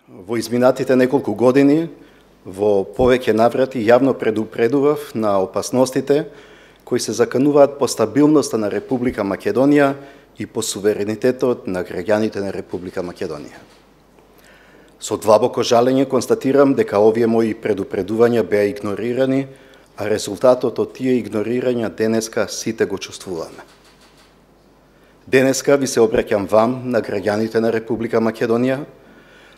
Во изминатите неколку години, во повеќе наврати јавно предупредував на опасностите кои се закануваат по стабилноста на Република Македонија и по суверенитетот на граѓаните на Република Македонија. Со длабоко жалење констатирам дека овие мои предупредувања беа игнорирани, а резултатот од тие игнорирања денеска сите го чувствуваме. Денеска ви се обраќам вам, на граѓаните на Република Македонија,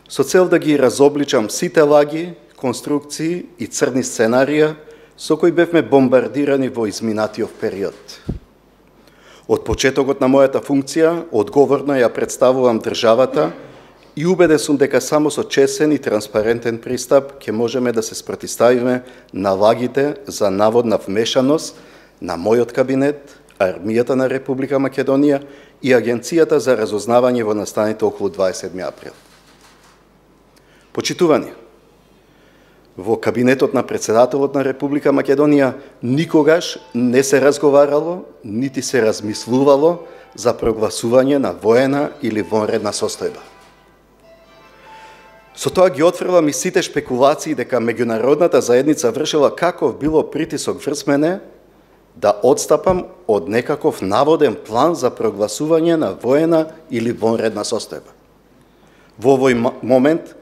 со цел да ги разобличам сите лаги, конструкции и црни сценарија со кои бевме бомбардирани во изминатиот период. Од почетокот на мојата функција, одговорно ја представувам државата и убеден сум дека само со чесен и транспарентен пристап ќе можеме да се спротивставиме на лагите за наводна вмешаност на мојот кабинет, Армијата на Република Македонија и Агенцијата за разузнавање во настаните околу 27 април. Почитувани, во кабинетот на председателот на Република Македонија никогаш не се разговарало, нити се размислувало за прогласување на воена или вонредна состојба. Со тоа ги отфрлам и сите шпекулации дека меѓународната заедница вршила каков било притисок врз мене да одстапам од некаков наводен план за прогласување на воена или вонредна состојба. Во овој момент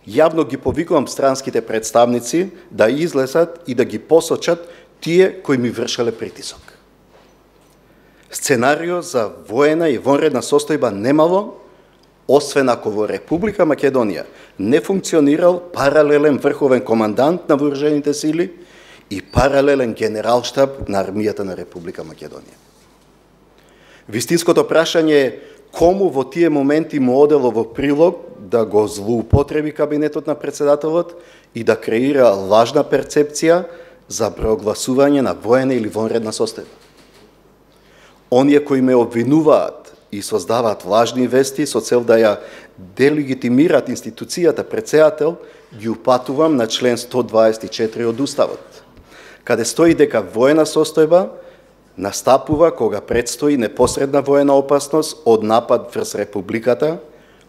јавно ги повикувам странските представници да излезат и да ги посочат тие кои ми вршеле притисок. Сценарио за воена и вонредна состојба немало, освен ако во Република Македонија не функционирал паралелен врховен командант на вооружените сили и паралелен генералштаб на Армијата на Република Македонија. Вистинското прашање е кому во тие моменти му одело во прилог да го злоупотреби кабинетот на председателот и да креира лажна перцепција за прогласување на воена или вонредна состојба. Оние кои ме обвинуваат и создаваат лажни вести со цел да ја делегитимираат институцијата председател, ги упатувам на член 124 од Уставот, каде стои дека воена состојба настапува кога предстои непосредна воена опасност од напад врз Републиката,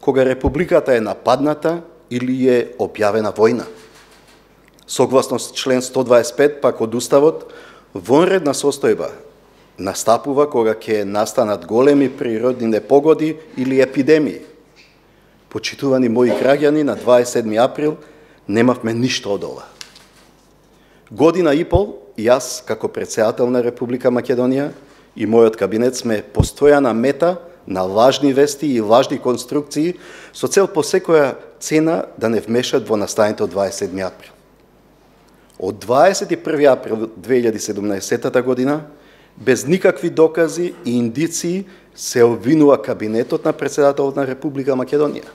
кога Републиката е нападната или е објавена војна. Согласно член 125 пак од Уставот, вонредна состојба настапува кога ќе настанат големи природни непогоди или епидемии. Почитувани мои граѓани, на 27 април немавме ништо од ова. Година и пол, јас, како председател на Република Македонија и мојот кабинет сме постојана мета на лажни вести и лажни конструкции со цел по секоја цена да не вмешат во настаните од 27 април. Од 21 април 2017 година, без никакви докази и индиции, се обвинува кабинетот на председателот на Република Македонија.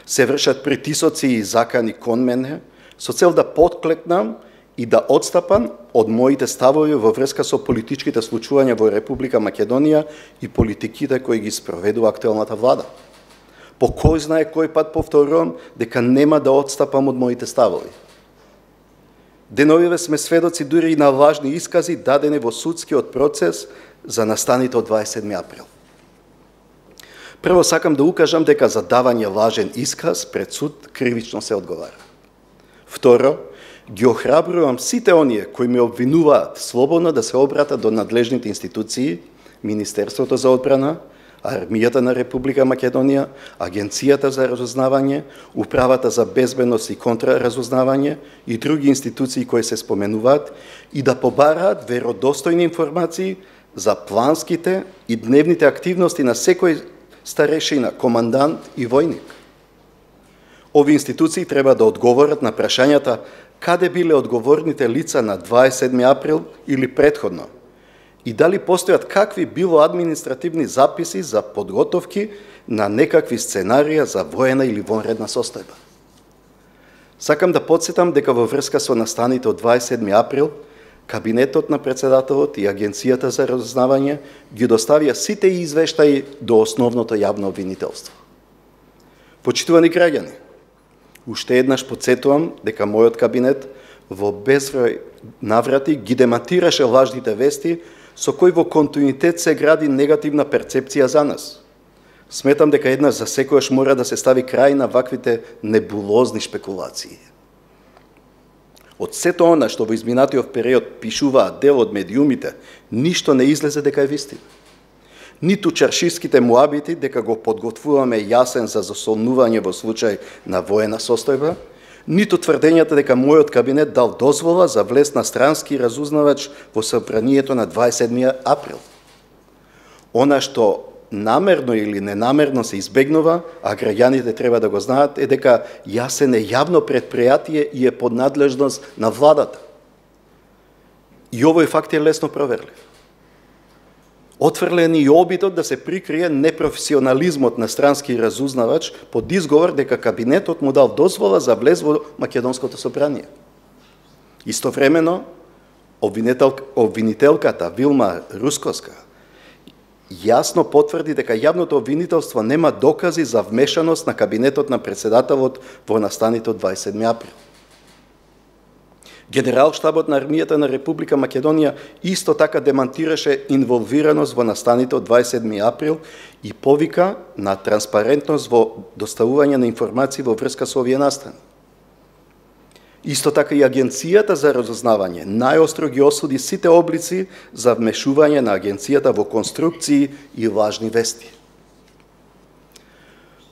Се вршат притисоци и закани кон мене со цел да подклекнам и да одстапам од моите ставови во врска со политичките случувања во Република Македонија и политиките кои ги спроведува актуелната влада. По кој знае кој пат повторувам дека нема да одстапам од моите ставови. Деновиве сме сведоци дури и на важни искази дадени во судскиот процес за настаните од 27 април. Прво сакам да укажам дека за давање лажен исказ пред суд кривично се одговара. Второ, ги охрабрувам сите оние кои ме обвинуваат слободно да се обратат до надлежните институции, Министерството за одбрана, Армијата на Република Македонија, Агенцијата за разузнавање, Управата за безбедност и контраразузнавање и други институции кои се споменуваат и да побараат веродостојни информации за планските и дневните активности на секој старешина, командант и војник. Ови институции треба да одговорат на прашањата каде биле одговорните лица на 27 април или предходно и дали постојат какви било административни записи за подготовки на некакви сценарија за воена или вонредна состојба. Сакам да подсетам дека во врска со настаните од 27 април, кабинетот на председателот и Агенцијата за разузнавање ги доставија сите извештаи до основното јавно обвинителство. Почитувани граѓани, уште еднаш подсетувам дека мојот кабинет во безброј наврати ги демантираше лажните вести со кои во континуитет се гради негативна перцепција за нас. Сметам дека еднаш за секојаш мора да се стави крај на ваквите небулозни шпекулации. Од сето она што во изминатиот период пишуваат дел од медиумите, ништо не излезе дека е вистина. Ниту чаршиските муабити дека го подготвуваме јасен за засолнување во случај на воена состојба, ниту тврдењата дека мојот кабинет дал дозвола за влез на странски разузнавач во собранието на 27 април. Она што намерно или ненамерно се избегнува, а граѓаните треба да го знаат, е дека јасен е јавно предпријатие и е под надлежност на владата. И овој факт е лесно проверлив. Отфрлен и обидот да се прикрие непрофесионализмот на странски разузнавач под изговор дека кабинетот му дал дозвола за влез во Македонското собрание. Истовремено, обвинителката Вилма Рускоска јасно потврди дека јавното обвинителство нема докази за вмешаност на кабинетот на председателот во настаните од 27 април. Генералштабот на армијата на Република Македонија исто така демантираше инволвираност во настаните од 27 април и повика на транспарентност во доставување на информации во врска со овие настани. Исто така и Агенцијата за разузнавање најостро ги осуди сите облици за вмешување на агенцијата во конструкции и лажни вести.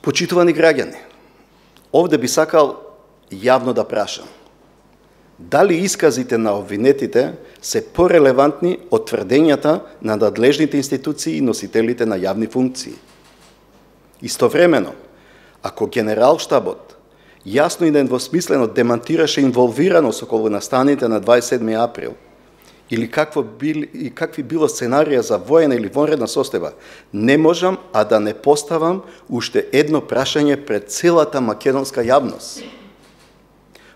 Почитувани граѓани, овде би сакал јавно да прашам: дали исказите на обвинетите се порелевантни од тврдењата на надлежните институции и носителите на јавни функции? Истовремено, ако Генералштабот јасно и недвосмислено демантираше инволвираност околу настаните на 27 април или какви било сценарија за воена или вонредна состојба, не можам а да не поставам уште едно прашање пред целата македонска јавност.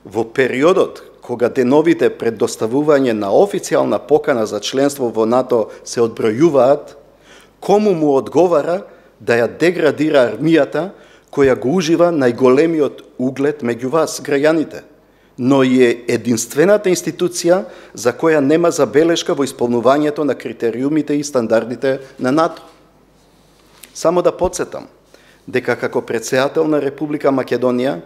Во периодот кога деновите пред доставување на официјална покана за членство во НАТО се одбројуваат, кому му одговара да ја деградира армијата која го ужива најголемиот углед меѓу вас, граѓаните, но и е единствената институција за која нема забелешка во исполнувањето на критериумите и стандардите на НАТО. Само да подсетам дека како председател на Република Македонија,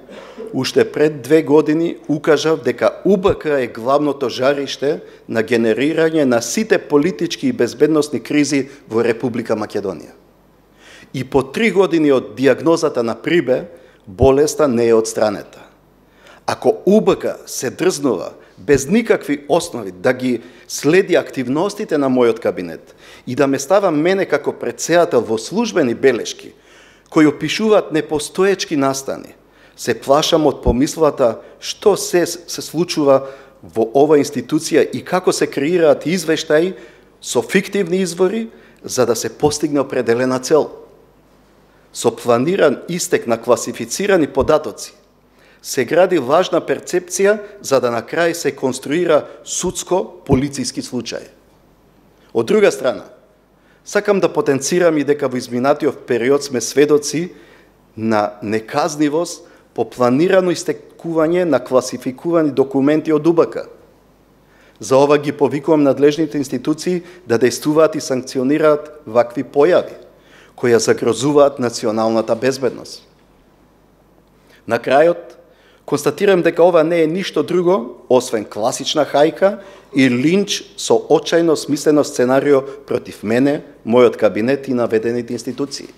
уште пред 2 години укажав дека УБК е главното жариште на генерирање на сите политички и безбедносни кризи во Република Македонија. И по 3 години од диагнозата на Прибе, болеста не е отстранета. Ако УБК се дрзнува без никакви основи да ги следи активностите на мојот кабинет и да ме става мене како председател во службени белешки, кои опишуваат непостоечки настани, се плашам од помислата што се случува во ова институција и како се креираат извештаи со фиктивни извори за да се постигне определена цел. Со планиран истек на класифицирани податоци се гради важна перцепција за да на крај се конструира судско-полициски случај. Од друга страна, сакам да потенцирам и дека во изминатиот период сме сведоци на неказнивост по планирано истекување на класификувани документи од УБК. За ова ги повикувам надлежните институции да дејствуваат и санкционираат вакви појави, која загрозуваат националната безбедност. На крајот, констатирам дека ова не е ништо друго, освен класична хајка и линч со очајно смислено сценарио против мене, мојот кабинет и наведените институции.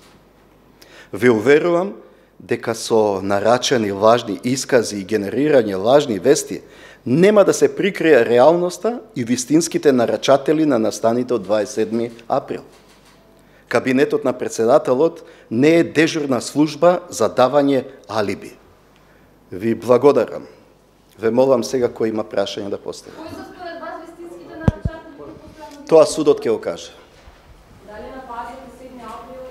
Ве уверувам дека со нарачани лажни искази и генерирање лажни вести нема да се прикрие реалноста и вистинските нарачатели на настаните од 27 април. Кабинетот на председателот не е дежурна служба за давање алиби. Ви благодарам. Ве молам сега кој има прашање да постави. Кои се според вас вистинските нарачатели? Тоа судот ќе го каже. Дали на 27 април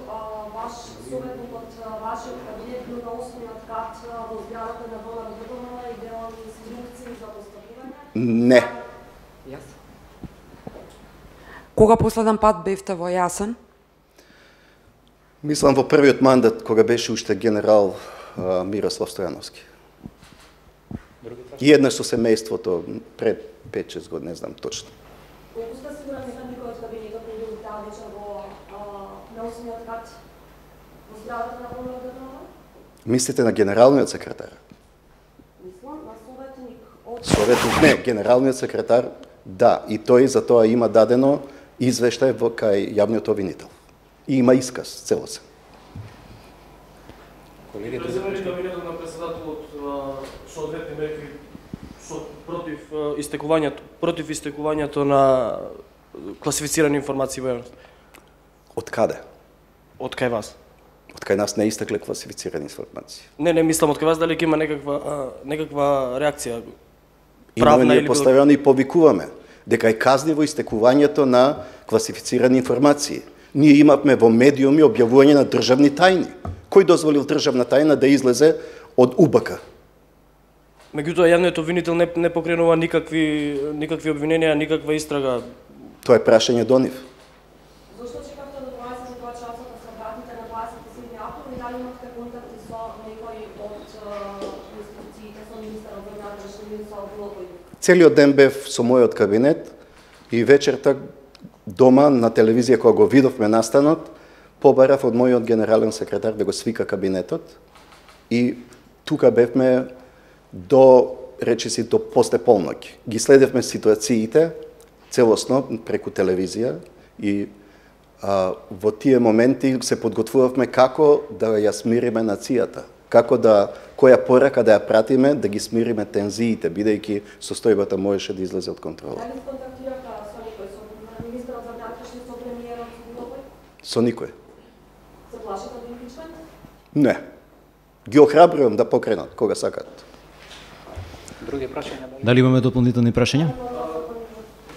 ваш советник од вашиот кабинет бил на основниот кат во зградата на ВЛРД и делал инструкции за постапување? Не. Кога последен пат бевте во Јасен? Мислам во првиот мандат кога беше уште генерал Мирослав Стојановски. И еднаш со семејството пред 5-6 години, не знам точно. Колку сте сигурни дека никој од кабинетот не бил таа вечер на основниот кат во зградата на Вона Радојанова? Мислите на генералниот секретар? Мислам на советник од Советник не, генералниот секретар, да, и тој за тоа има дадено извештај во кај јавниот обвинител. И има исказ целосе. Преземени кабинетот на председателот соодветни мерки против истекувањето на класифицирани информации во јавност. Од каде? Од кај вас? Од кај нас не истекле класифицирани информации. Не мислам од кај вас, дали ќе има некаква реакција. Имаме ние или постојано и повикуваме дека е казниво истекувањето на класифицирани информации. Ние имавме во медиуми објавување на државни тајни. Кој дозволил државна тајна да излезе од УБК? Меѓутоа јавниот обвинител не покренува никакви обвиненија, никаква истрага. Тоа е прашање до нив. Зошто чекавте до 22 часот да се вратите на 27 април и дали имавте контакти со некој од институциите, со министерот за внатрешни или со било кој? Целиот ден бев со мојот кабинет и вечерта дома на телевизија кога го видовме настанот, побарав од мојот генерален секретар да го свика кабинетот и тука бевме до речиси до после полноќ. Ги следевме ситуациите целосно преку телевизија и во тие моменти се подготвувавме како да ја смириме нацијата, како да која порака да ја пратиме да ги смириме тензиите, бидејќи состојбата можеше да излезе од контрола. Дали контактиравте со некој, со министерот за внатрешни, со премиерот, со било кој? Со никој. Се плашите од импичмент? Не. Ги охрабрувам да покренат кога сакат. Други прашања? Дали имаме дополнителни прашања?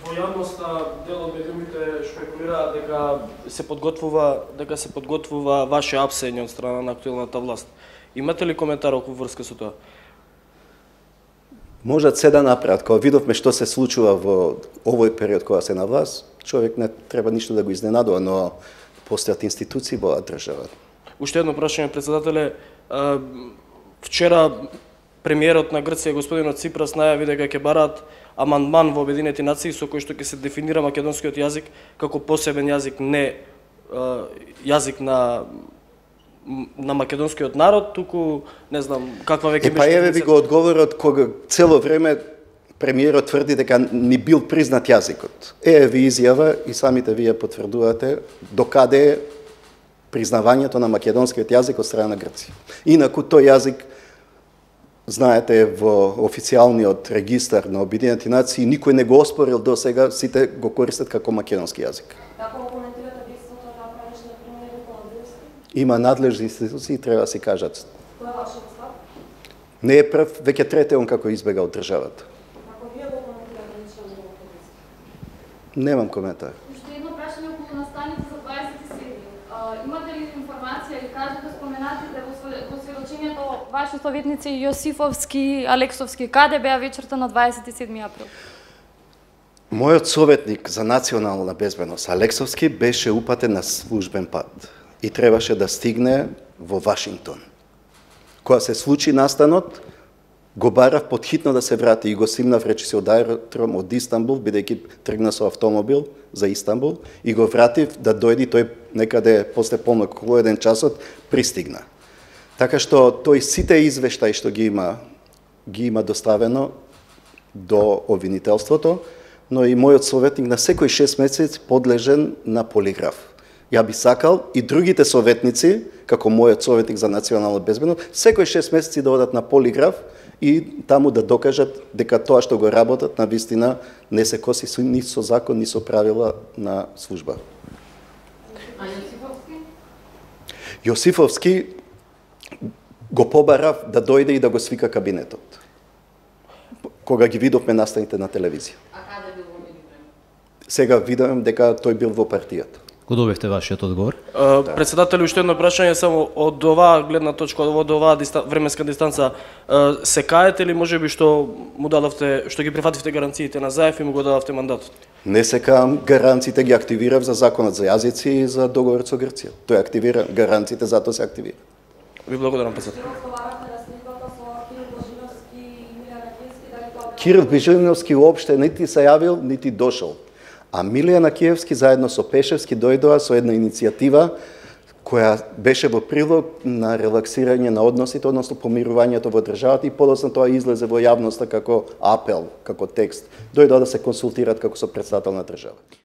Во јавноста дел од медиумите шпекулираат дека се подготвува ваше апсење од страна на актуелната власт. Имате ли коментар околу врска со тоа? Можат се да направат. Кога видовме што се случува во овој период кога се на власт, човек не треба ништо да го изненадува, но постојат институции во државата. Уште едно прашање, председателе. Вчера премиерот на Грција, господинот Ципрас, најави дека ќе бараат амандман во Обединети нации со кој што ќе се дефинира македонскиот јазик како посебен јазик, не јазик на македонскиот народ, туку не знам каква веќе Па еве ви го одговорот кога цело време премиерот тврди дека ни бил признат јазикот. Ви изјава и самите вие потврдувате докаде е признавањето на македонскиот јазик од страна на Грција. Инаку тој јазик, знаете, во официјалниот регистар на Обединети нации никој не го оспорил до сега, сите го користат како македонски јазик. Како коментирате действото на предишниот премиер Никола Груевски? Има надлежни институции, треба да се кажат. Кој е вашиот став? Не е прв, веќе трети он како избега од државата. Како вие го коментирате лично Никола Груевски? Немам коментар. Уште едно прашање околу настаните за 27. Имате ли информација или кажете споменатите во сведочењето ваши советници Јосифовски, Алексовски, каде беа вечерта на 27 април? Мојот советник за национална безбедност Алексовски беше упатен на службен пат и требаше да стигне во Вашингтон. Кога се случи настанот, го барав подхитно да се врати и го симнав речиси од аеродром од Истанбул, бидејќи тргна со автомобил за Истанбул, и го вратив да дојди, тој некаде после полноќ, околу 1 часот, пристигна. Така што тој сите извештаи што ги има доставено до обвинителството, но и мојот советник на секој 6 месеци подлежен на полиграф. Ја би сакал и другите советници, како мојот советник за национална безбедност, секој 6 месеци да одат на полиграф и таму да докажат дека тоа што го работат на вистина не се коси ни со закон, ни со правила на служба. А Јосифовски? Јосифовски го побарав да дојде и да го свика кабинетот. Кога ги видовме настаните на телевизија. А каде бил во меѓувреме? Сега видам дека тој бил во партијата. Го добивте вашиот одговор? Председател, уште едно прашање само од оваа гледна точка, од оваа временска дистанца. Се каете ли можеби што му дадовте, што ги прифативте гаранциите на Заев и му го дадовте мандатот? Не се каам, гаранциите ги активирав за законот за јазици и за договорот со Грција. Тој активира гаранциите, затоа се активира. Ви благодарам, председател. Разговарахте на снимката со Кирил Божиновски и Милијана Киевски, дали тоа Кирил Божиновски уопште нити се јавил, нити дошол. А Милијана Киевски заедно со Пешевски дојдоа со една иницијатива која беше во прилог на релаксирање на односите, односно помирувањето во државата и подоцна тоа излезе во јавноста како апел, како текст. Дојдоа да се консултираат како со председател на држава.